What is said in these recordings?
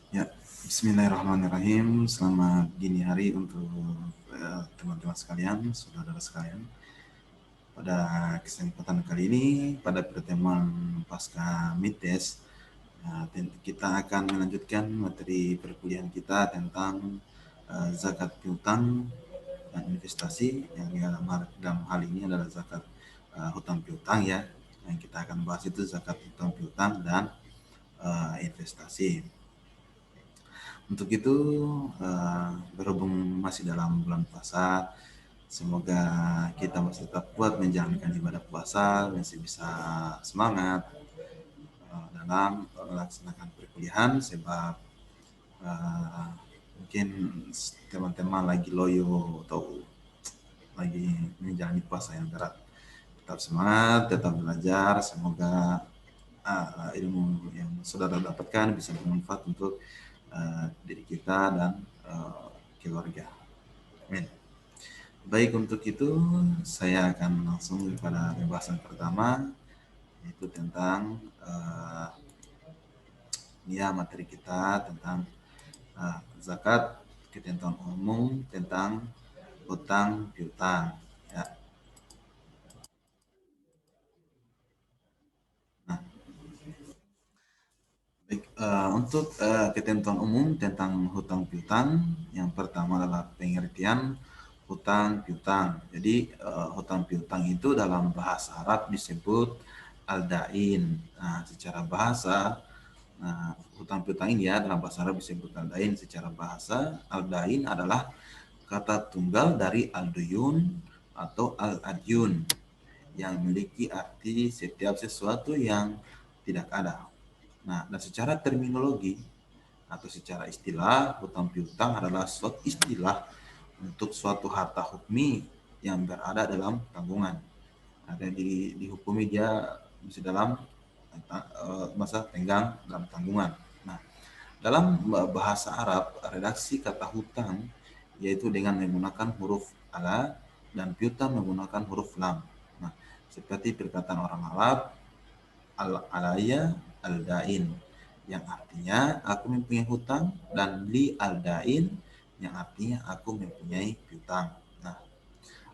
Ya, Bismillahirrahmanirrahim. Selamat dini hari untuk teman-teman sekalian, saudara-saudara sekalian. Pada kesempatan kali ini, pada pertemuan pasca Middes, kita akan melanjutkan materi perkuliahan kita tentang zakat piutang dan investasi, yang dalam hal ini adalah zakat hutang piutang ya. Yang kita akan bahas itu zakat hutang piutang dan investasi. Untuk itu, berhubung masih dalam bulan puasa, semoga kita masih tetap kuat menjalankan ibadah puasa, masih bisa semangat dalam melaksanakan perkuliahan, sebab uh, mungkin teman-teman lagi loyo atau lagi menjalani puasa yang berat. Tetap semangat, tetap belajar, semoga ilmu yang saudara dapatkan bisa bermanfaat untuk diri kita dan keluarga. Amin. Baik, untuk itu saya akan langsung pada pembahasan pertama, yaitu tentang ya materi kita tentang zakat, ketentuan umum tentang hutang piutang. Ya. Nah, baik, untuk ketentuan umum tentang hutang piutang, yang pertama adalah pengertian hutang piutang. Jadi hutang piutang itu dalam bahasa Arab disebut al-dain. Nah, secara bahasa, hutang piutang ini ya dalam bahasa Arab disebut al-dain. Secara bahasa, al-dain adalah kata tunggal dari al-duyun atau al-adyun, yang memiliki arti setiap sesuatu yang tidak ada. Nah, dan secara terminologi atau secara istilah, hutang piutang adalah suatu istilah untuk suatu harta hukmi yang berada dalam tanggungan. Ada dihukumi dia masih dalam masa tenggang dalam tanggungan. Nah, dalam bahasa Arab, redaksi kata hutang yaitu dengan menggunakan huruf ala dan piutang menggunakan huruf lam. Nah, seperti perkataan orang Arab, al-alaya al-dain, yang artinya aku mempunyai hutang, dan li al-dain, yang artinya aku mempunyai piutang. Nah,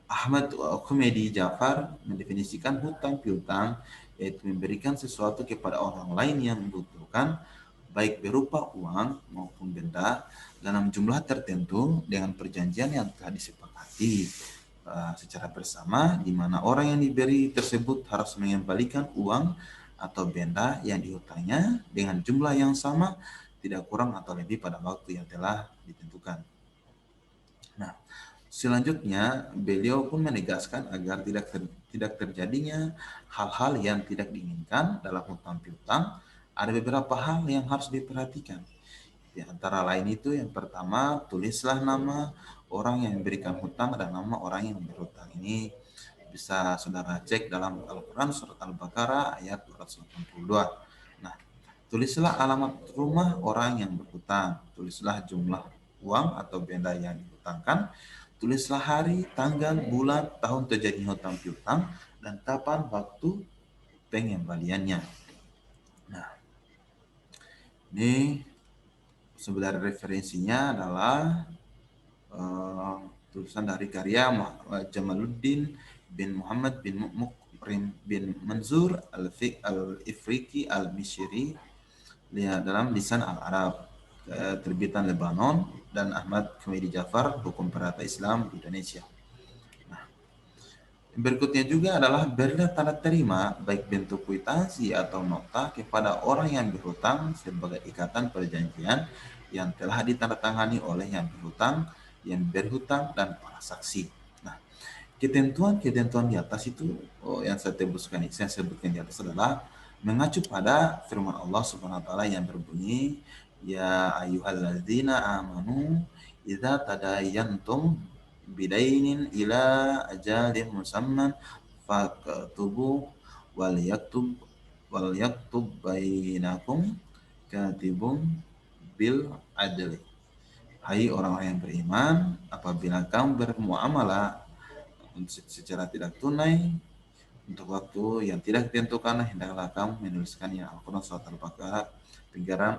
Ahmad Khomedi Jafar mendefinisikan hutang piutang yaitu memberikan sesuatu kepada orang lain yang membutuhkan, baik berupa uang maupun benda, dalam jumlah tertentu dengan perjanjian yang telah disepakati secara bersama, di mana orang yang diberi tersebut harus mengembalikan uang atau benda yang dihutangnya dengan jumlah yang sama, tidak kurang atau lebih pada waktu yang telah ditentukan. Nah, selanjutnya beliau pun menegaskan agar tidak terjadinya hal-hal yang tidak diinginkan dalam hutang piutang. Ada beberapa hal yang harus diperhatikan. Di antara lain itu, yang pertama, tulislah nama orang yang memberikan hutang dan nama orang yang berhutang. Ini bisa saudara cek dalam Al-Quran surat Al-Baqarah ayat 282. Nah, tulislah alamat rumah orang yang berhutang, tulislah jumlah uang atau benda yang dihutangkan, tulislah hari, tanggal, bulan, tahun terjadinya hutang piutang, dan kapan waktu pengembaliannya. Nah, ini sebenarnya referensinya adalah tulisan dari karya Jamaluddin bin Muhammad bin Mukrim bin Manzur al-Ifriqi al-Mishri dalam lisan al-Arab, terbitan Lebanon, dan Ahmad Khomedi Jafar, Hukum Perdata Islam Indonesia. Nah, berikutnya juga adalah berilah tanda terima baik bentuk kwitansi atau nota kepada orang yang berhutang sebagai ikatan perjanjian yang telah ditandatangani oleh yang berhutang, yang berhutang, dan para saksi. Nah, ketentuan-ketentuan di atas itu yang saya sebutkan di atas adalah mengacu pada firman Allah Subhanahu wa taala yang berbunyi, ya ayyuhalladzina amanu idza tadayantum bidainin ila ajalin musamman faktubu wal yaktub bainakum katibun bil adli. Hai orang-orang yang beriman, apabila kamu bermuamalah secara tidak tunai, Untuk waktu yang tidak ditentukan, hendaklah kamu menuliskannya. Al-Quran Surat Al-Baqarah,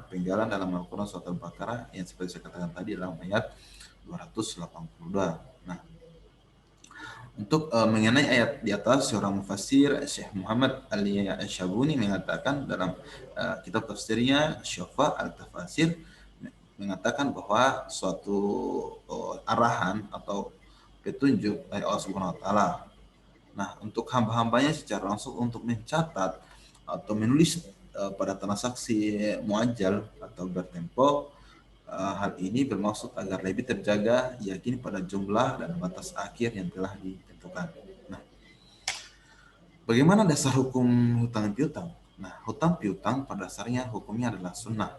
penggalan dalam Al-Quran Surat Al-Baqarah yang seperti saya katakan tadi dalam ayat 282. Nah, untuk mengenai ayat di atas, seorang mufassir Syekh Muhammad Ali Syabuni mengatakan dalam kitab tafsirnya Syafa Al-Tafasir, mengatakan bahwa suatu arahan atau petunjuk dari Allah Subhanahu wa taala. Nah, untuk hamba-hambanya secara langsung untuk mencatat atau menulis pada transaksi muajjal atau bertempo, hal ini bermaksud agar lebih terjaga yakin pada jumlah dan batas akhir yang telah ditentukan. Nah, bagaimana dasar hukum hutang piutang? Nah, hutang piutang pada dasarnya hukumnya adalah sunnah.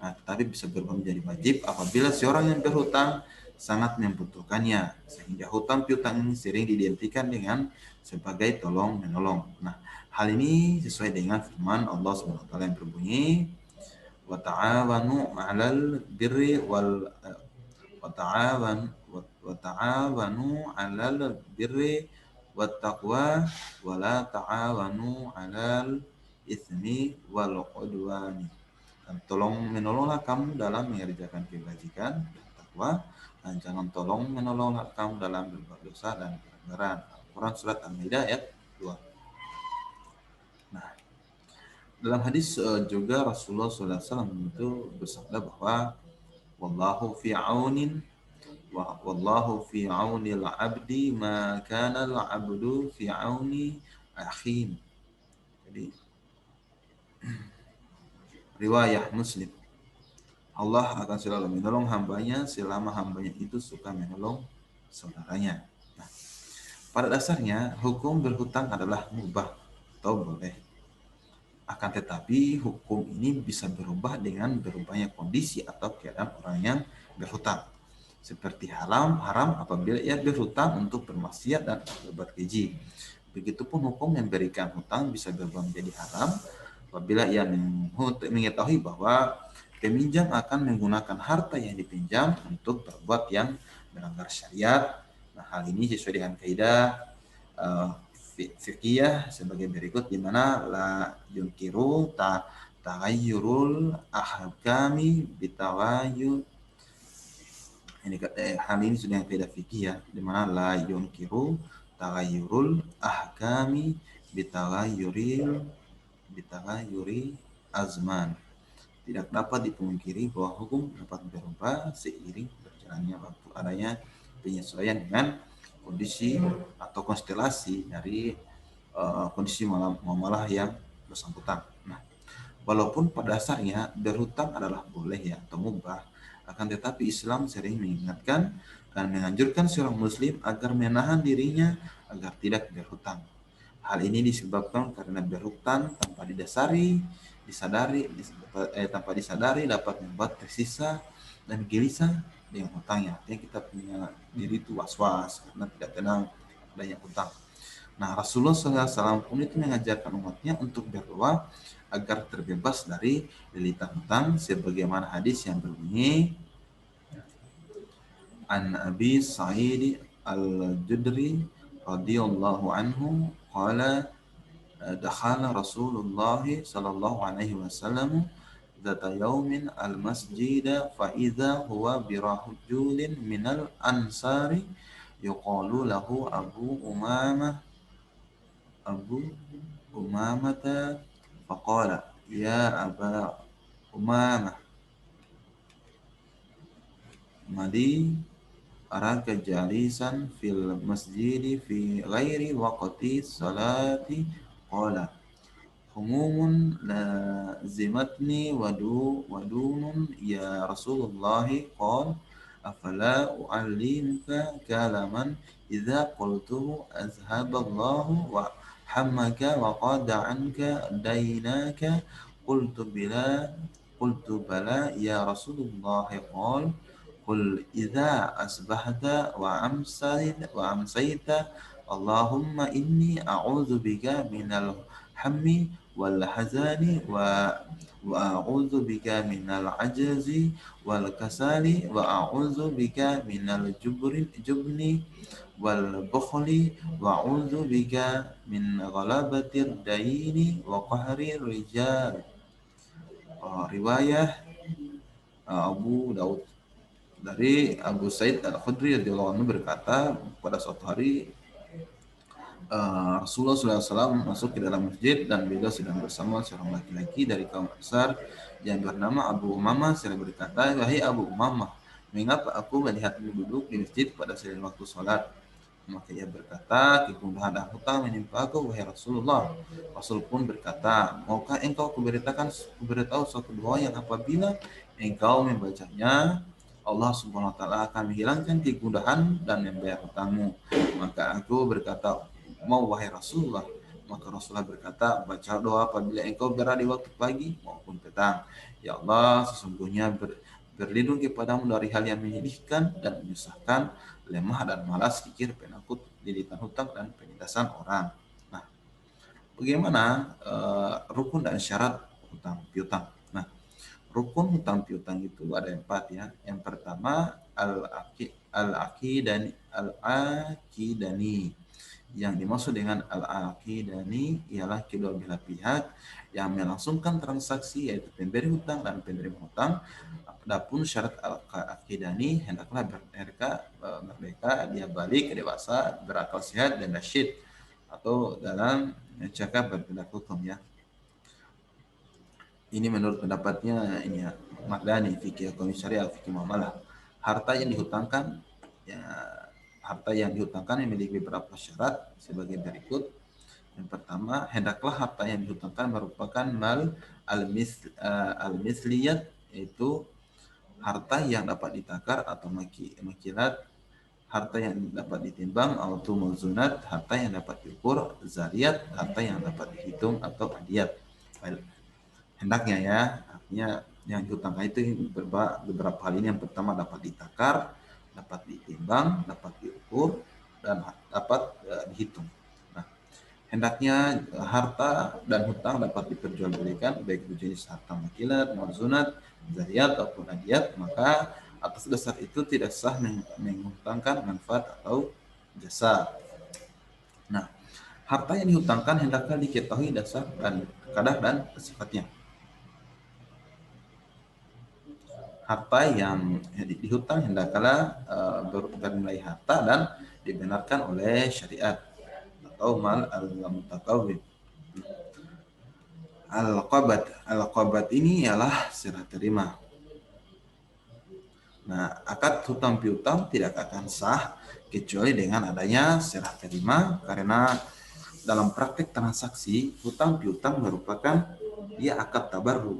Nah, tetapi bisa berubah menjadi wajib apabila seorang yang berhutang sangat membutuhkannya, sehingga hutang piutang ini sering diidentikan dengan sebagai tolong menolong. Nah, hal ini sesuai dengan firman Allah SWT yang berbunyi, wa ta'awanu 'alal birri wal wa ta'awanu 'alal birri wat taqwa wa la ta'awanu 'alal itsmi wal 'udwani. Dan tolong menolonglah kamu dalam mengerjakan kebajikan dan takwa, dan jangan tolong menolonglah kamu dalam berbuat dosa dan pelanggaran. Al-Quran Surat Al-Maidah ayat 2. Nah, dalam hadis juga Rasulullah SAW itu bersabda bahwa wallahu fi aunin wallahu fi aunil abdi ma kana al abdu fi auni akhin. Jadi riwayah Muslim, Allah akan selalu menolong hambanya selama hambanya itu suka menolong saudaranya. Nah, pada dasarnya hukum berhutang adalah mubah atau boleh. Akan tetapi hukum ini bisa berubah dengan berubahnya kondisi atau keadaan orang yang berhutang. Seperti haram apabila ia berhutang untuk bermaksiat dan berbuat keji. Begitupun hukum memberikan hutang bisa berubah menjadi haram apabila ia mengetahui bahwa peminjam akan menggunakan harta yang dipinjam untuk berbuat yang melanggar syariat. Nah, hal ini sesuai dengan kaidah fikih sebagai berikut, di mana la yunkiru taghayyurul ahkami bitawayyu. Ini hal ini sudah yang kaidah fikih, di mana la yunkiru taghayyurul ahkami bitaghayyuri azman. Tidak dapat dipungkiri bahwa hukum dapat berubah seiring berjalannya waktu, adanya penyesuaian dengan kondisi atau konstelasi dari kondisi muamalah yang bersangkutan. Nah, walaupun pada dasarnya berhutang adalah boleh ya atau mubah, akan tetapi Islam sering mengingatkan dan menganjurkan seorang muslim agar menahan dirinya agar tidak berhutang. Hal ini disebabkan karena berhutang tanpa disadari dapat membuat tersisa dan gelisah dengan hutangnya. Artinya kita punya diri itu was-was karena tidak tenang adanya hutang. Nah, Rasulullah SAW pun itu mengajarkan umatnya untuk berdoa agar terbebas dari lilitan hutang, sebagaimana hadis yang berbunyi, An Abi Sa'id Al-Judri radhiyallahu anhu qala dakhala Rasulullah sallallahu alaihi wasallam dzata yaumin al-masjid fa idza huwa birajulin minal ansari yuqalu lahu Abu Umamata faqala ya Aba Umamah mali araka jalisan fil masjidi fi ghairi waqti salati qala humumun lazimatni wadunun ya Rasulullah qala afala u'allimuka kalaman idza qultuhu azhaballahu wa hammaka wa qada anka dainaka qultu bala ya Rasulullah qala qul idza asbahta wa amsayta Allahumma inni a'udzubika minal hammi wal hazani wa a'udzu bika minal ajazi wal kasali wa a'udzu bika minal jubni wal bukhli wa a'udzu bika min ghalabatir daini wa qahrir rijal. Riwayah Abu Daud dari Abu Said Al-Khudri radhiyallahu anhu berkata, pada suatu hari Rasulullah SAW masuk ke dalam masjid dan beliau sedang bersama seorang laki-laki dari kaum Ansar yang bernama Abu Umamah. Saya berkata, wahai Abu Umamah, mengapa aku melihatmu duduk di masjid pada selain waktu sholat? Maka ia berkata, kegundahan dan hutang menimpa aku, wahai Rasulullah. Rasul pun berkata, maukah engkau kuberitahu suatu doa yang apabila engkau membacanya, Allah Subhanahu wa taala akan menghilangkan kegundahan dan membayar hutangmu. Maka aku berkata, mau wahai Rasulullah. Maka Rasulullah berkata, baca doa apabila engkau berada di waktu pagi maupun petang. Ya Allah, sesungguhnya berlindung kepadamu dari hal yang menyedihkan dan menyusahkan, lemah dan malas, kikir, penakut, lilitan hutang, dan penindasan orang. Nah, bagaimana rukun dan syarat hutang piutang? Nah, rukun hutang piutang itu ada 4 ya. Yang pertama al-aqidani. Yang dimaksud dengan al-aqidani ialah kedua belah pihak yang melangsungkan transaksi, yaitu pemberi hutang dan penerima hutang. Adapun syarat al-aqidani, hendaklah merdeka, dia balik, dewasa, berakal sehat, dan rasyid, atau dalam cakap bertindak hukum ya. Ini menurut pendapatnya ini ya, Mardani, fikih hukum syariah, fikih muamalah. Harta yang dihutangkan memiliki beberapa syarat sebagai berikut. Yang pertama, hendaklah harta yang dihutangkan merupakan mal al-misliyat, yaitu harta yang dapat ditakar atau makilat, harta yang dapat ditimbang, atau muzunat, harta yang dapat diukur, zariyat, harta yang dapat dihitung, atau adiyat. Hendaknya ya, artinya yang dihutangkan itu beberapa hal ini. Yang pertama, dapat ditakar, dapat ditimbang, dapat diukur, dan dapat dihitung. Nah, hendaknya harta dan hutang dapat diperjualbelikan, baik itu jenis harta makilat, muzunat, zariyat, ataupun adiyat. Maka atas dasar itu tidak sah menghutangkan manfaat atau jasa. Nah, harta yang dihutangkan hendaklah diketahui dasar dan kadar dan sifatnya. Harta yang dihutang hendaklah bernilai harta dan dibenarkan oleh syariat, atau mal al-mutakawwin. Al-qabat ini ialah serah terima. Nah, akad hutang piutang tidak akan sah kecuali dengan adanya serah terima, karena dalam praktek transaksi hutang piutang merupakan dia akad tabarru.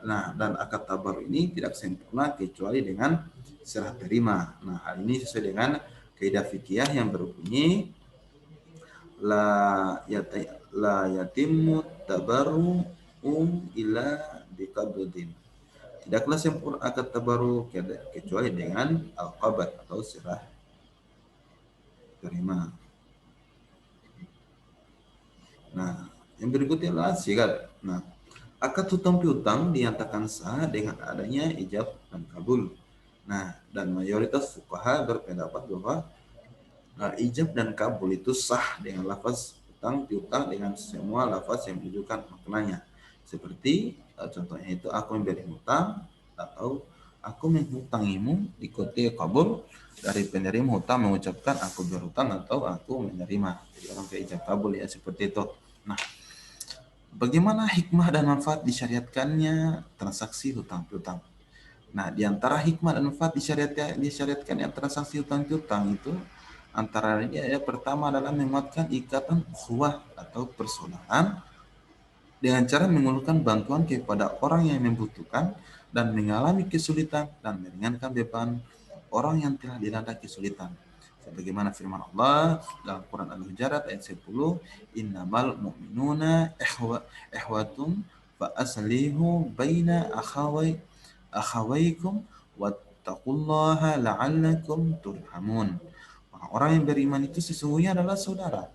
Nah, dan akad tabarru ini tidak sempurna kecuali dengan serah terima. Nah, hal ini sesuai dengan kaidah fikih yang berbunyi la yatimmu tabarru illa biqabdin. Tidaklah sempurna akad tabarru kecuali dengan al-qabad atau serah terima. Nah, yang berikutnya adalah sigat. Nah, akad hutang piutang dinyatakan sah dengan adanya ijab dan kabul. Nah, dan mayoritas fuqaha berpendapat bahwa ijab dan kabul itu sah dengan lafaz hutang piutang dengan semua lafaz yang menunjukkan maknanya. Seperti contohnya itu, aku memberi hutang atau aku menghutangimu, ikuti kabul dari penerima hutang mengucapkan aku berhutang atau aku menerima. Jadi orang ke ijab kabul ya, seperti itu. Nah, bagaimana hikmah dan manfaat disyariatkannya transaksi hutang piutang? Nah, di antara hikmah dan manfaat disyariatkannya transaksi hutang piutang itu antara lain ya, pertama adalah menguatkan ikatan ukhuwah atau persaudaraan dengan cara mengulurkan bantuan kepada orang yang membutuhkan dan mengalami kesulitan, dan meringankan beban orang yang telah dilanda kesulitan. Sebagaimana firman Allah dalam Quran Al-Hujurat ayat 10, innamal mu'minuna ikhwatun fa aslihu baina akhawaikum wattaqullaha la'allakum turhamun. Orang-orang yang beriman itu sesungguhnya adalah saudara.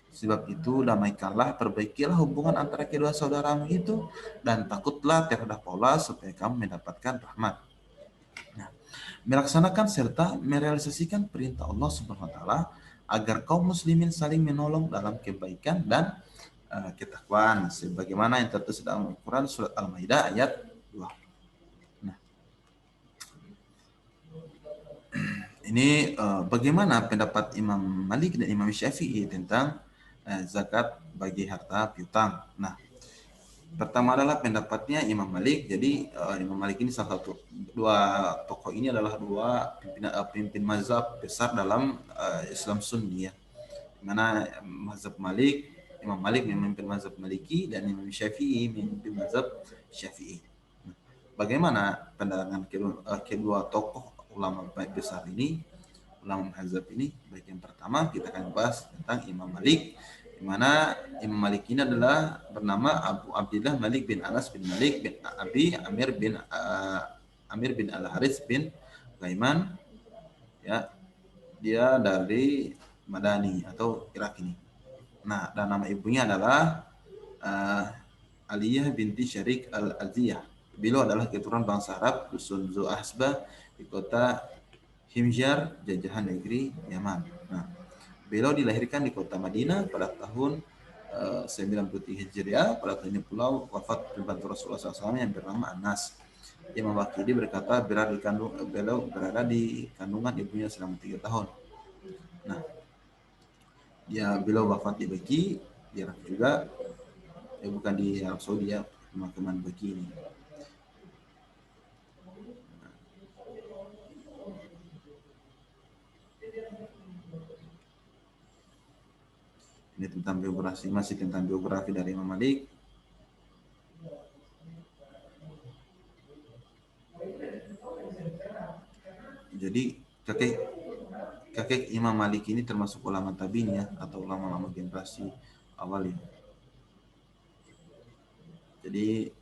Sebab itu damaikanlah, perbaikilah hubungan antara kedua saudaramu itu, dan takutlah terhadap Allah supaya kamu mendapatkan rahmat. Nah, melaksanakan serta merealisasikan perintah Allah Subhanahu wa taala agar kaum muslimin saling menolong dalam kebaikan dan ketakwaan sebagaimana yang tertulis dalam Al-Qur'an surat Al-Maidah ayat 2. Nah, ini bagaimana pendapat Imam Malik dan Imam Syafi'i tentang zakat bagi harta piutang. Nah, pertama adalah pendapatnya Imam Malik. Jadi Imam Malik ini salah satu, dua tokoh ini adalah dua pemimpin mazhab besar dalam Islam Sunni ya. Mana mazhab Malik, Imam Malik memimpin mazhab Maliki dan Imam Syafi'i memimpin mazhab Syafi'i. Bagaimana pandangan kedua tokoh ulama besar ini, ulama mazhab ini? Baik, yang pertama kita akan bahas tentang Imam Malik, di mana Imam Malik ini adalah bernama Abu Abdillah Malik bin Anas bin Malik bin Abi Amir bin Al-Haris bin Ghaiman ya. Dia dari Madani atau Irak ini. Nah, dan nama ibunya adalah Aliyah binti Syarik Al-Aziyah. Beliau adalah keturunan bangsa Arab dusun Zu'ahsbah di kota Himyar, jajahan negeri Yaman. Nah, beliau dilahirkan di kota Madinah pada tahun 93 Hijriah. Pada tahun ini pula wafat pembantu Rasulullah SAW yang bernama Anas. Imam Waqidi berkata beliau berada di kandungan ibunya selama 3 tahun. Nah, beliau wafat di Baki, di Arab juga, bukan di Arab Saudi ya, pemakaman Baki ini. Ini tentang biografi, masih tentang biografi dari Imam Malik. Jadi kakek Imam Malik ini termasuk ulama tabi'in ya, atau ulama-ulama generasi awal ya. Jadi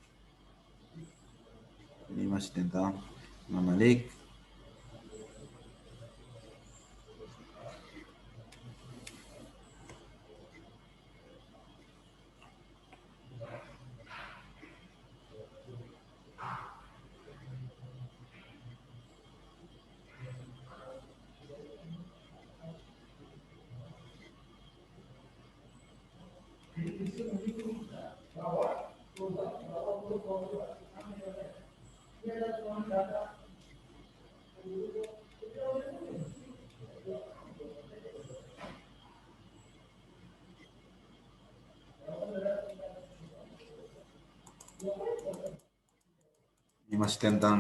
ini masih tentang Imam Malik. Ini masih tentang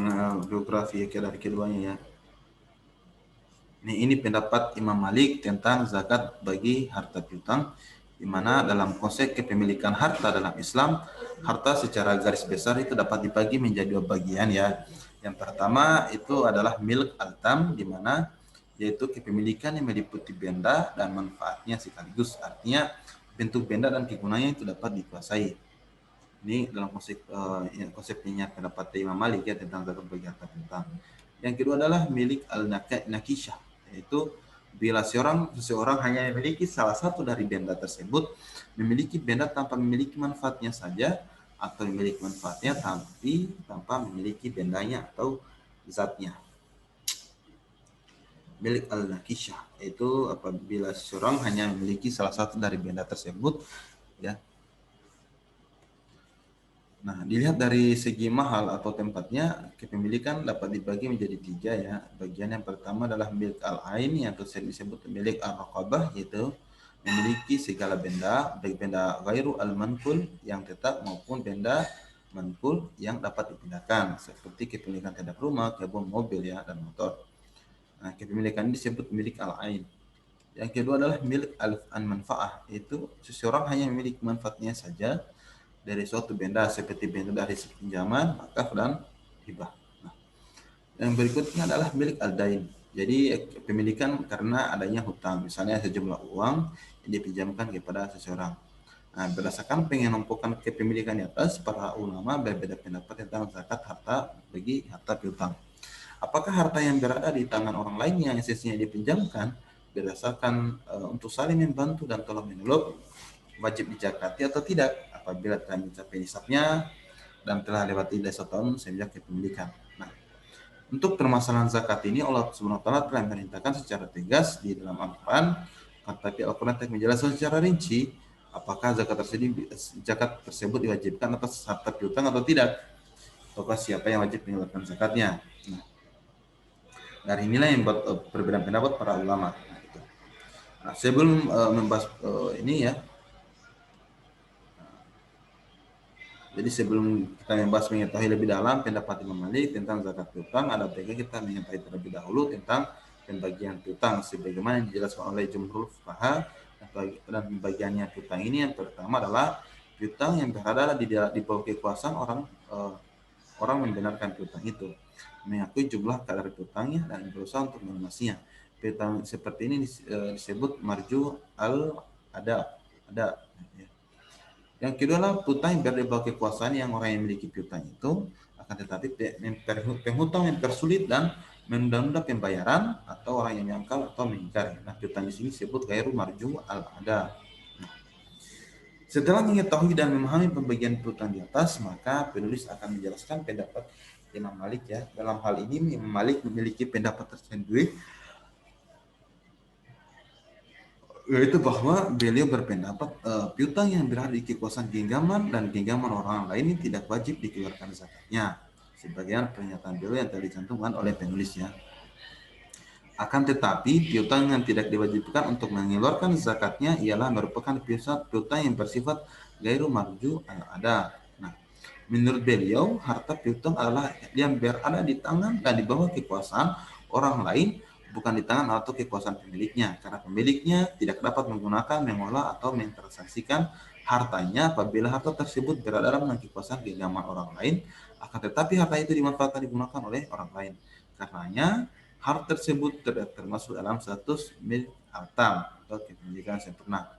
biografi dari keduanya ya. Ini pendapat Imam Malik tentang zakat bagi harta piutang, di mana dalam konsep kepemilikan harta dalam Islam, harta secara garis besar itu dapat dibagi menjadi dua bagian ya. Yang pertama itu adalah milk al-tam, di mana yaitu kepemilikan yang meliputi benda dan manfaatnya sekaligus. Artinya bentuk benda dan kegunaannya itu dapat dikuasai. Ini dalam konsepnya pendapat Imam Malik ya tentang zakat bagi harta piutang. Yang kedua adalah milik al-nakishah, yaitu bila seseorang hanya memiliki salah satu dari benda tersebut, memiliki benda tanpa memiliki manfaatnya saja, atau memiliki manfaatnya tapi tanpa memiliki bendanya atau zatnya. Milik al-nakishah itu apabila seseorang hanya memiliki salah satu dari benda tersebut ya. Nah, dilihat dari segi mahal atau tempatnya, kepemilikan dapat dibagi menjadi 3 ya. Bagian yang pertama adalah milik al-ain, yang disebut milik al-raqabah, yaitu memiliki segala benda, baik benda ghairu al-manqul yang tetap maupun benda manqul yang dapat dipindahkan, seperti kepemilikan terhadap rumah, kebun, mobil ya, dan motor. Nah, kepemilikan ini disebut milik al-ain. Yang kedua adalah milik al-manfaah, yaitu seseorang hanya memiliki manfaatnya saja dari suatu benda, seperti benda dari pinjaman, wakaf, dan hibah. Nah, yang berikutnya adalah milik al-dain. Jadi pemilikan karena adanya hutang, misalnya sejumlah uang yang dipinjamkan kepada seseorang. Nah, berdasarkan pengelompokan kepemilikan di atas, para ulama berbeda pendapat tentang zakat harta bagi harta piutang. Apakah harta yang berada di tangan orang lain yang esensinya dipinjamkan berdasarkan untuk saling membantu dan tolong menolong wajib dizakati atau tidak apabila telah mencapai nisabnya dan telah lewati 1 tahun sejak kepemilikan. Nah, untuk permasalahan zakat ini Allah Subhanahu wa taala telah memerintahkan secara tegas di dalam Al-Qur'an, tetapi Al-Qur'an telah menjelaskan secara rinci apakah zakat tersebut diwajibkan atas harta piutang atau tidak, ataukah siapa yang wajib mengeluarkan zakatnya. Nah, dari inilah yang membuat perbedaan pendapat para ulama. Nah, itu. Nah, sebelum membahas ini ya, jadi sebelum kita membahas mengetahui lebih dalam pendapat Imam Malik tentang zakat piutang, ada baiknya kita mengetahui terlebih dahulu tentang pembagian piutang sebagaimana yang dijelaskan oleh jumhur fuqaha. Dan pembagiannya piutang ini yang pertama adalah piutang yang berada di bawah kekuasaan orang membenarkan piutang itu, mengakui jumlah kadar piutangnya dan berusaha untuk melunasinya. Piutang seperti ini disebut marju al-ada. Yang kedua adalah piutang yang berada di bawah kekuasaan yang orang yang memiliki piutang itu, akan tetapi penghutang mempersulit dan menunda pembayaran atau orang yang menyangkal atau mengingkar. Nah, piutang di sini disebut ghairu marju al-ada. Setelah mengetahui dan memahami pembagian piutang di atas, maka penulis akan menjelaskan pendapat Imam Malik ya. Dalam hal ini Imam Malik memiliki pendapat tersendiri, yaitu bahwa beliau berpendapat piutang yang berada di kekuasaan genggaman dan genggaman orang lain ini tidak wajib dikeluarkan zakatnya. Sebagian pernyataan beliau yang telah dicantumkan oleh penulisnya. Akan tetapi piutang yang tidak diwajibkan untuk mengeluarkan zakatnya ialah merupakan piutang yang bersifat ghairu marju al-ada. Nah, menurut beliau harta piutang adalah yang berada di tangan dan di bawah kekuasaan orang lain, bukan di tangan atau kekuasaan pemiliknya, karena pemiliknya tidak dapat menggunakan, mengolah atau mentransaksikan hartanya apabila harta tersebut berada dalam kekuasaan genggaman orang lain, akan tetapi harta itu dimanfaatkan digunakan oleh orang lain. Karenanya harta tersebut termasuk dalam status milik harta atau kepemilikan sempurna.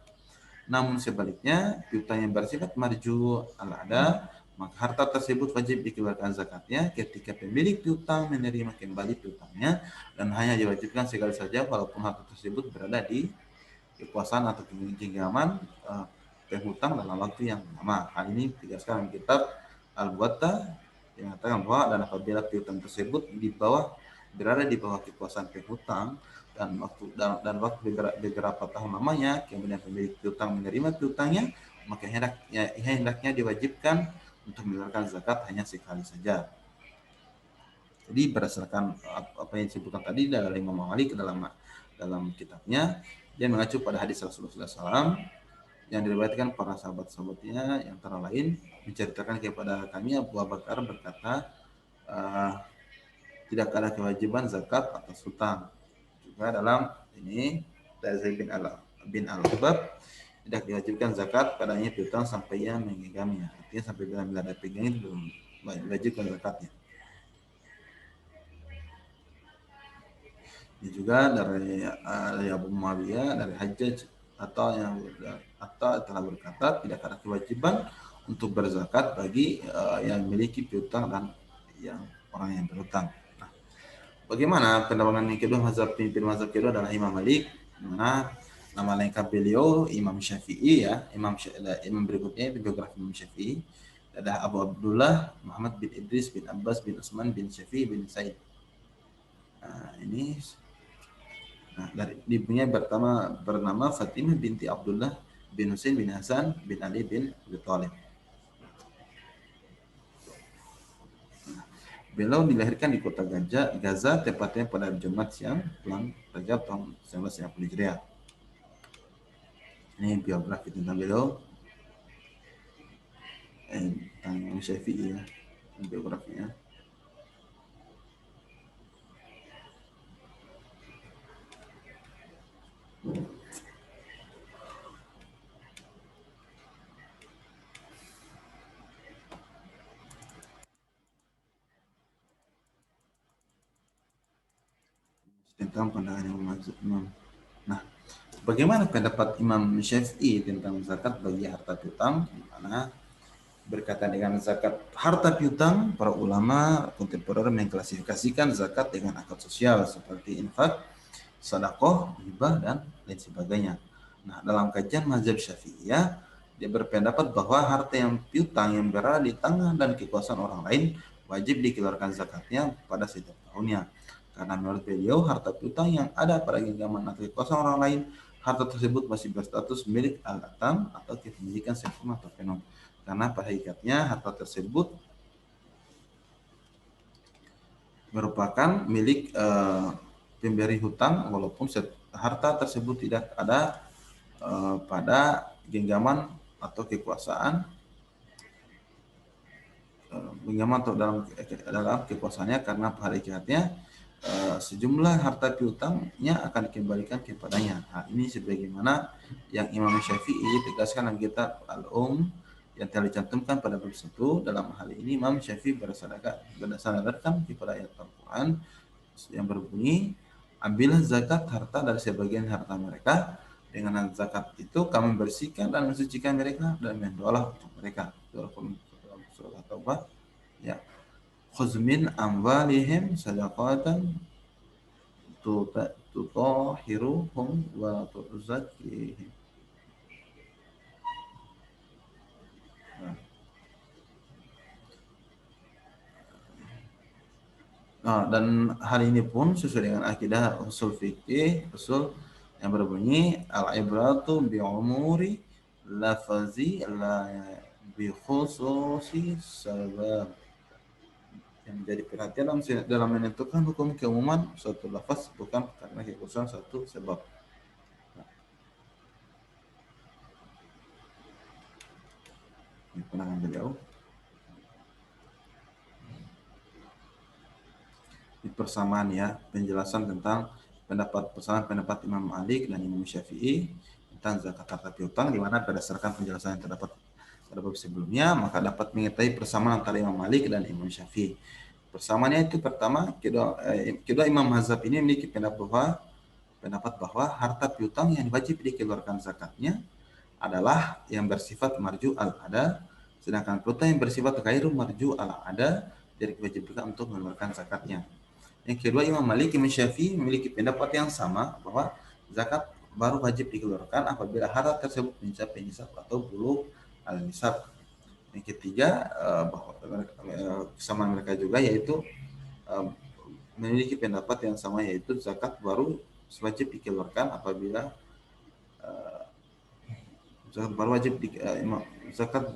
Namun sebaliknya, piutang yang bersifat marju al-ada, maka harta tersebut wajib dikeluarkan zakatnya ketika pemilik piutang menerima kembali piutangnya dan hanya diwajibkan sekali saja walaupun harta tersebut berada di kekuasaan atau genggaman penghutang dalam waktu yang lama. Hal ini ditegaskan dalam kitab Al-Muwatta yang mengatakan bahwa dan apabila piutang tersebut berada di bawah kekuasaan penghutang dan waktu beberapa tahun lamanya, kemudian pemilik piutang menerima piutangnya, maka hendaknya diwajibkan untuk mengeluarkan zakat hanya sekali saja. Jadi berdasarkan apa yang disebutkan tadi dari Imam Malik dalam kitabnya, dia mengacu pada hadis Rasulullah SAW yang diriwayatkan para sahabat-sahabatnya yang antara lain menceritakan kepada kami Abu Bakar berkata, tidak ada kewajiban zakat atas hutang. Juga dalam ini dari Zaid bin Al-Hubab tidak diwajibkan zakat padanya piutang sampai ia mengenggamnya. Artinya sampai bila ada pegangan itu belum diwajibkan zakatnya. Ini juga dari Abu Muawiyah dari Hajjaj atau telah berkata tidak ada kewajiban untuk berzakat bagi yang memiliki piutang dan yang orang yang berhutang. Nah, bagaimana pendapat yang kedua, pemimpin mazhab kedua adalah Imam Malik, mana nama lengkap beliau Imam Syafi'i ya. Imam berikutnya biografi Imam Syafi'i adalah Abu Abdullah Muhammad bin Idris bin Abbas bin Utsman bin Syafi'i bin Said. Dari ibunya bernama Fatimah binti Abdullah bin Husain bin Hasan bin Ali bin Abi Thalib. Beliau dilahirkan di kota Gaza, tepatnya pada Jumat siang bulan Rajab tahun 1950 Hijriah. Ini biografi tentang beliau, tentang Syafi'i ya, biografinya. Tentang pandangan Imam. Nah, bagaimana pendapat Imam Syafi'i tentang zakat bagi harta piutang? Di mana berkaitan dengan zakat harta piutang, para ulama kontemporer mengklasifikasikan zakat dengan akad sosial seperti infak, sedekah, hibah, dan lain sebagainya. Nah, dalam kajian mazhab Syafi'iyah, dia berpendapat bahwa harta yang piutang yang berada di tangan dan kekuasaan orang lain wajib dikeluarkan zakatnya pada setiap tahunnya. Karena menurut beliau, harta piutang yang ada pada genggaman atau kekuasaan orang lain, harta tersebut masih berstatus milik al-atam atau kepemilikan sempurna atau penuh. Karena pada hakikatnya harta tersebut merupakan milik pemberi hutang, walaupun harta tersebut tidak ada pada genggaman atau kekuasaan genggaman atau dalam kekuasaannya, karena pada hakikatnya sejumlah harta piutangnya akan dikembalikan kepadanya. Nah, ini sebagaimana yang Imam Syafi'i tegaskan dalam kitab yang telah dicantumkan pada bab 1. Dalam hal ini Imam Syafi'i berdasarkan kepada ayat Al-Quran yang berbunyi, ambillah zakat harta dari sebagian harta mereka, dengan zakat itu kami bersihkan dan mensucikan mereka dan mendoalah untuk mereka. Dalam surah At-Taubah, ya, khudz min amwalihim sadaqatan tutahhiruhum wa tuzakkihim. Nah, dan hal ini pun sesuai dengan akidah usul fikih, usul yang berbunyi al-ibratu bi umuri lafazi la bi khususi sabab. Yang menjadi perhatian dalam menentukan hukum keumuman suatu lafaz bukan karena kekhususan satu sebab. Ini pandangan beliau. Di persamaan, ya, penjelasan tentang pendapat Imam Malik dan Imam Syafi'i tentang zakat harta piutang, di mana berdasarkan penjelasan yang terdapat pada bab sebelumnya, maka dapat mengetahui persamaan antara Imam Malik dan Imam Syafi'i. Persamaannya itu pertama, kedua imam mazhab ini memiliki pendapat bahwa harta piutang yang wajib dikeluarkan zakatnya adalah yang bersifat marju al-ada, sedangkan piutang yang bersifat ghairu marju al-ada tidak diwajibkan untuk mengeluarkan zakatnya. Yang kedua, Imam Malik, Imam Syafi'i memiliki pendapat yang sama bahwa zakat baru wajib dikeluarkan apabila harta tersebut mencapai nisab atau bulugh al-nisab. Yang ketiga, bahwa kesamaan mereka juga yaitu memiliki pendapat yang sama, yaitu zakat baru wajib dikeluarkan apabila zakat baru wajib zakat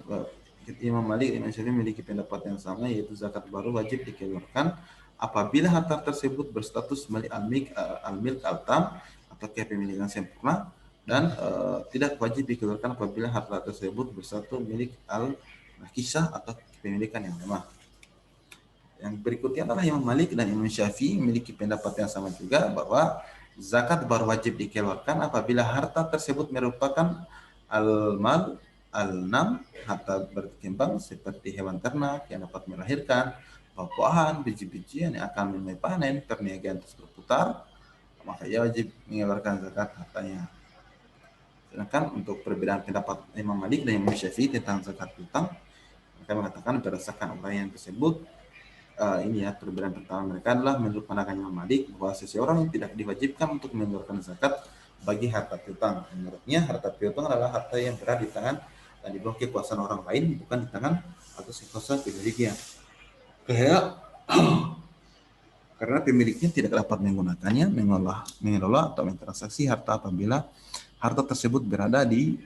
Imam Malik, Imam Syafi'i memiliki pendapat yang sama, yaitu zakat baru wajib dikeluarkan apabila harta tersebut berstatus milik al-milk al-tam atau kepemilikan sempurna, dan tidak wajib dikeluarkan apabila harta tersebut berstatus milik al-nakisah atau kepemilikan yang lemah. Yang berikutnya adalah Imam Malik dan Imam Syafi'i memiliki pendapat yang sama juga, bahwa zakat baru wajib dikeluarkan apabila harta tersebut merupakan al-mal al-nam, harta berkembang seperti hewan ternak yang dapat melahirkan, buah-buahan, biji-bijian yang akan menuai panen, perniagaan terus berputar, maka ia wajib mengeluarkan zakat hartanya. Sedangkan untuk perbedaan pendapat Imam Malik dan Imam Syafi'i tentang zakat piutang, mereka mengatakan berdasarkan uraian tersebut, ini ya, perbedaan pertama mereka adalah menurut pandangan Imam Malik bahwa seseorang yang tidak diwajibkan untuk mengeluarkan zakat bagi harta piutang. Menurutnya harta piutang adalah harta yang berada di tangan dan di bawah kekuasaan orang lain, bukan di tangan atau kekuasaan pemiliknya. Karena pemiliknya tidak dapat menggunakannya, mengelola atau mentransaksi harta apabila harta tersebut berada di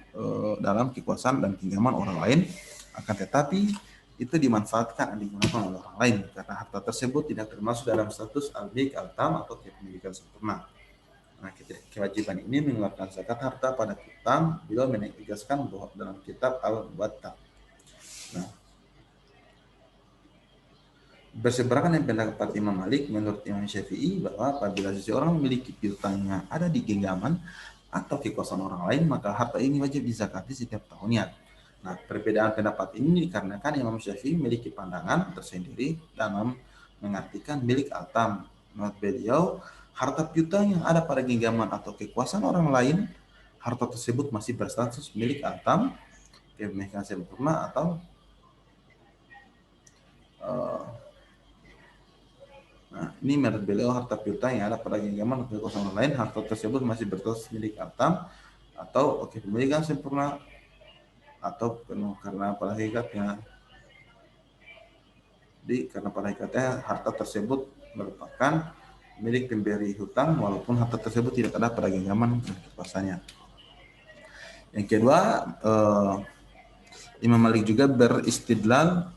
dalam kekuasaan dan genggaman orang lain, akan tetapi itu dimanfaatkan dan digunakan oleh orang lain, karena harta tersebut tidak termasuk dalam status al-milk al-tam atau kepemilikan sempurna. Nah, kewajiban ini mengeluarkan zakat harta pada piutang beliau menegaskan bahwa dalam kitab Al-Muwatta. Nah, berseberangan dengan pendapat Imam Malik, menurut Imam Syafi'i bahwa apabila seseorang memiliki piutangnya ada di genggaman atau kekuasaan orang lain, maka harta ini wajib dizakati setiap tahunnya. Nah, perbedaan pendapat ini dikarenakan Imam Syafi'i memiliki pandangan tersendiri dalam mengartikan milik al-tam. Menurut beliau, harta piutang yang ada pada genggaman atau kekuasaan orang lain, harta tersebut masih berstatus milik al-tam, kepemilikan sempurna, atau ini menurut beliau harta piutang yang ada pada genggaman atau kosong orang lain, harta tersebut masih berstatus milik harta atau kepemilikan sempurna atau penuh karena pada hakikatnya. Jadi karena pada hakikatnya harta tersebut merupakan milik pemberi hutang walaupun harta tersebut tidak ada pada genggaman dan kekuasaannya. Yang kedua, Imam Malik juga beristidlal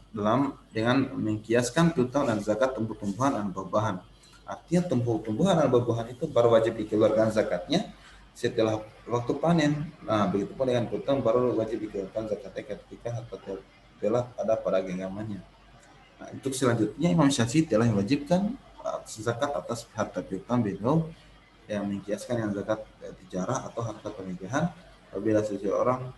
dengan mengkiaskan piutang dan zakat tumbuh-tumbuhan dan buah-buahan. Artinya tumbuh-tumbuhan dan buah-buahan itu baru wajib dikeluarkan zakatnya setelah waktu panen. Nah, begitu pun dengan piutang baru wajib dikeluarkan zakatnya ketika harta telah ada pada genggamannya. Nah, untuk selanjutnya Imam Syafi'i telah mewajibkan zakat atas harta piutang beliau yang mengkiaskan yang zakat tijarah atau harta pernikahan apabila seseorang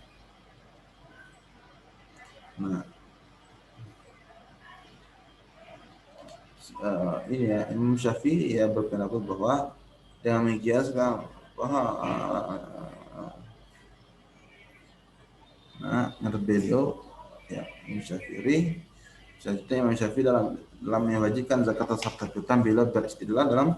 ini ya Imam Syafi'i ya berpendapat bahwa dengan mengkiaskan menurut beliau ya Imam Syafi'i selanjutnya Imam Syafi'i dalam mewajibkan zakat atas harta piutang beliau beristidlal dalam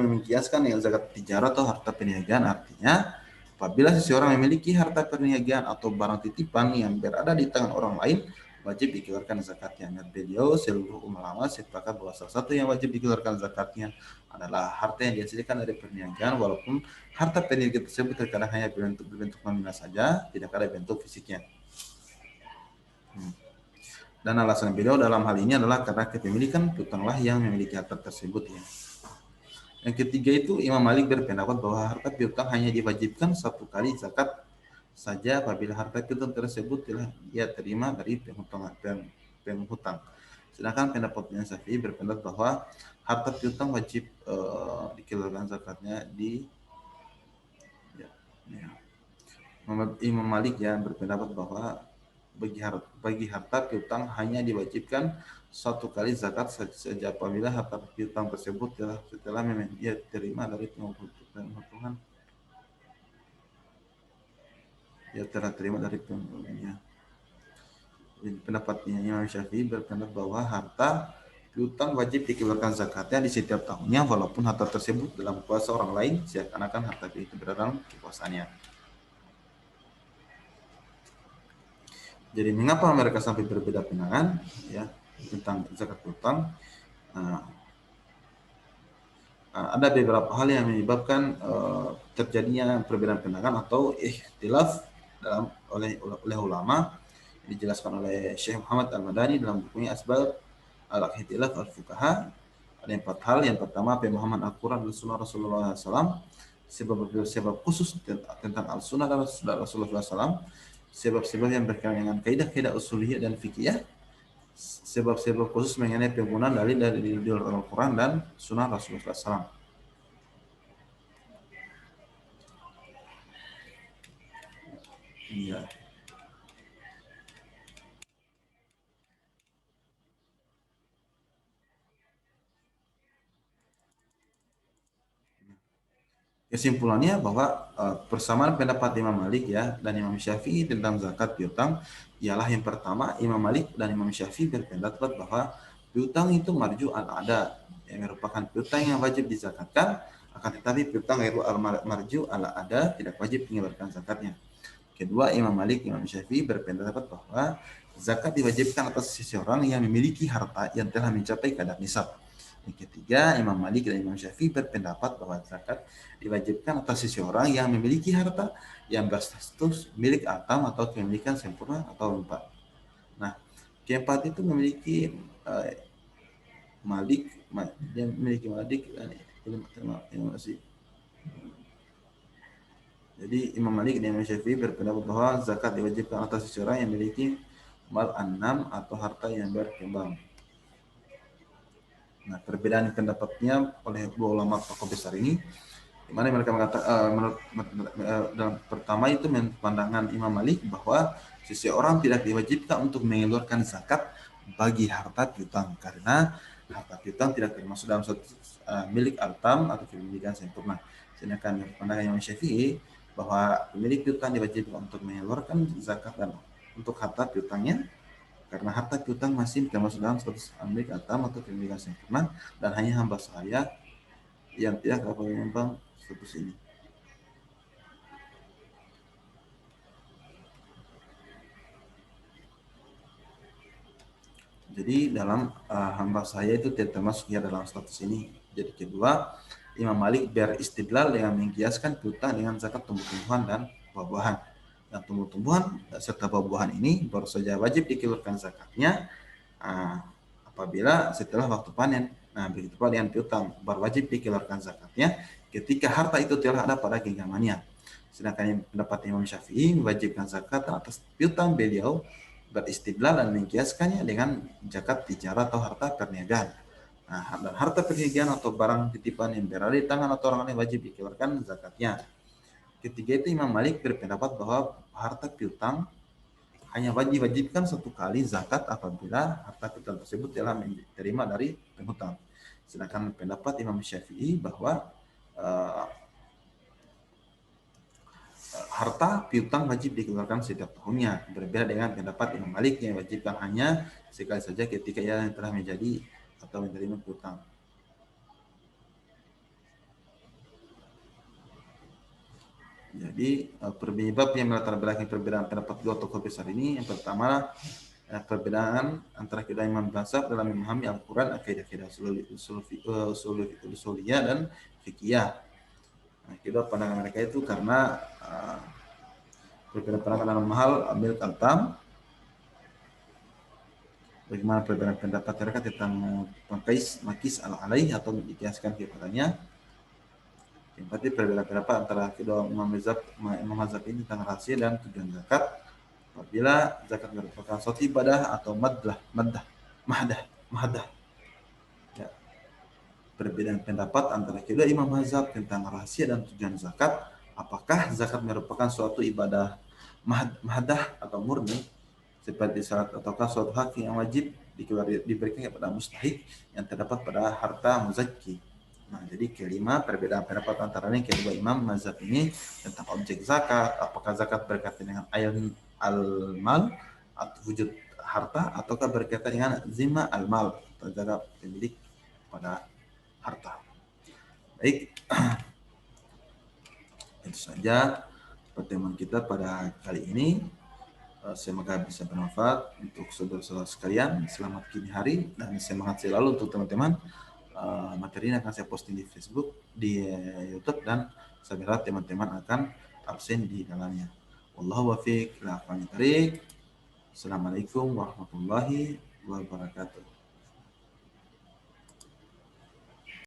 mengkiaskan yang zakat tijarah atau harta perniagaan. Artinya apabila seseorang memiliki harta perniagaan atau barang titipan yang berada di tangan orang lain wajib dikeluarkan zakatnya. Menurut beliau seluruh ulama sepakat bahwa salah satu yang wajib dikeluarkan zakatnya adalah harta yang dihasilkan dari perniagaan walaupun harta perniagaan tersebut terkadang hanya berbentuk nominal saja, tidak ada bentuk fisiknya. Dan alasan beliau dalam hal ini adalah karena kepemilikan piutanglah yang memiliki harta tersebut ya. Yang ketiga itu Imam Malik berpendapat bahwa harta piutang hanya diwajibkan satu kali zakat saja apabila harta piutang tersebut telah ia terima dari penghutang. Sedangkan pendapat Imam Syafi'i berpendapat bahwa harta piutang wajib dikeluarkan zakatnya Imam Malik yang berpendapat bahwa bagi harta piutang hanya diwajibkan satu kali zakat saja apabila harta piutang tersebut telah ia terima dari penghutang ya telah terima dari penghutangnya. Pendapatnya Imam Syafi'i berpendapat bahwa harta piutang wajib dikeluarkan zakatnya di setiap tahunnya walaupun harta tersebut dalam kuasa orang lain seakan-akan harta itu berada dalam kekuasaannya. Jadi mengapa mereka sampai berbeda pandangan ya tentang zakat piutang? Ada beberapa hal yang menyebabkan terjadinya perbedaan pandangan atau ikhtilaf oleh ulama dijelaskan oleh Syekh Muhammad Al-Madani dalam bukunya Asbab Al-Ikhtilaf Al-Fuqaha. Ada 4 hal. Yang pertama, pemahaman Al-Quran dan Sunnah Rasulullah SAW, sebab khusus tentang Al-Sunnah dan Rasulullah SAW, sebab-sebab yang berkaitan dengan kaidah-kaidah usuliyah dan fikih, sebab-sebab khusus mengenai penggunaan dalil dari Al-Quran dan Sunnah Rasulullah SAW. Iya. Kesimpulannya bahwa persamaan pendapat Imam Malik ya dan Imam Syafi'i tentang zakat piutang ialah yang pertama, Imam Malik dan Imam Syafi'i berpendapat bahwa piutang itu marju al-ada, yang merupakan piutang yang wajib dizakatkan, akan tetapi piutang ghairu al-marju al-ada tidak wajib mengeluarkan zakatnya. Kedua, Imam Malik dan Imam Syafi'i berpendapat bahwa zakat diwajibkan atas seseorang yang memiliki harta yang telah mencapai kadar nisab. Yang ketiga, Imam Malik dan Imam Syafi'i berpendapat bahwa zakat diwajibkan atas seseorang yang memiliki harta yang berstatus milik atam atau kepemilikan sempurna atau empat. Nah, keempat itu memiliki Malik, dia memiliki Malik dan Imam Syafi'i. Jadi Imam Malik dan Imam Syafi'i berpendapat bahwa zakat diwajibkan atas seseorang yang memiliki mal annam atau harta yang berkembang. Nah, perbedaan pendapatnya oleh dua ulama tokoh besar ini, di mana mereka mengatakan dalam pertama itu pandangan Imam Malik bahwa seseorang tidak diwajibkan untuk mengeluarkan zakat bagi harta piutang karena harta piutang tidak termasuk dalam satu milik atam atau kepemilikan sempurna. Sedangkan pandangan Imam Syafi'i bahwa pemilik piutang diwajibkan untuk mengeluarkan zakat dan untuk harta piutangnya karena harta piutang masih termasuk dalam status milik atam atau pemilikan sempurna dan hanya hamba sahaya yang tidak dapat menyumbang status ini. Jadi dalam hamba sahaya itu tidak termasuk ya dalam status ini. Jadi kedua, Imam Malik beristidlal dengan mengkiaskan piutang dengan zakat tumbuh-tumbuhan dan buah-buahan. Dan tumbuh-tumbuhan serta buah-buahan ini baru saja wajib dikeluarkan zakatnya apabila setelah waktu panen. Nah, begitu pula dengan piutang, berwajib dikeluarkan zakatnya ketika harta itu telah ada pada genggamannya. Sedangkan pendapat Imam Syafi'i mewajibkan zakat atas piutang beliau beristidlal dan mengkiaskannya dengan zakat tijarah atau harta perniagaan. Nah, dan harta perniagaan atau barang titipan yang berada di tangan atau orang lain wajib dikeluarkan zakatnya. Ketiga itu Imam Malik berpendapat bahwa harta piutang hanya wajibkan satu kali zakat apabila harta piutang tersebut telah diterima dari penghutang. Sedangkan pendapat Imam Syafi'i bahwa harta piutang wajib dikeluarkan setiap tahunnya. Berbeda dengan pendapat Imam Malik yang wajibkan hanya sekali saja ketika ia telah menjadi atau menerima piutang. Jadi penyebab yang melatar belakangi perbedaan pendapat dua tokoh besar ini, yang pertama perbedaan antara kedua imam mazhab dalam memahami Al-Quran, akidah-akidah usuliyah dan fikih. Nah, kedua pandangan mereka itu karena perbedaan pandangan dalam hal milik al-tam. Bagaimana perbedaan pendapat mereka tentang makis al-alaih atau dikiaskan kepadanya. Yang berarti perbedaan pendapat antara kedua imam mazhab ini tentang rahasia dan tujuan zakat. Apabila zakat merupakan suatu ibadah atau mahdah. Ya. Perbedaan pendapat antara kedua imam mazhab tentang rahasia dan tujuan zakat. Apakah zakat merupakan suatu ibadah mahdah atau murni seperti salat ataukah suatu hak yang wajib diberikan kepada mustahik yang terdapat pada harta muzakki. Nah, jadi kelima perbedaan pendapat antara kedua imam mazhab ini tentang objek zakat. Apakah zakat berkaitan dengan al-mal atau wujud harta, ataukah berkaitan dengan zimma al-mal, terhadap pemilik pada harta. Baik, itu saja pertemuan kita pada kali ini. Semoga bisa bermanfaat untuk saudara-saudara sekalian. Selamat kini hari dan semangat selalu untuk teman-teman. Materi ini akan saya posting di Facebook, di YouTube, dan saya berharap teman-teman akan absen di dalamnya. Wallahu wafiq ila aqwamit thariq. Assalamualaikum warahmatullahi wabarakatuh.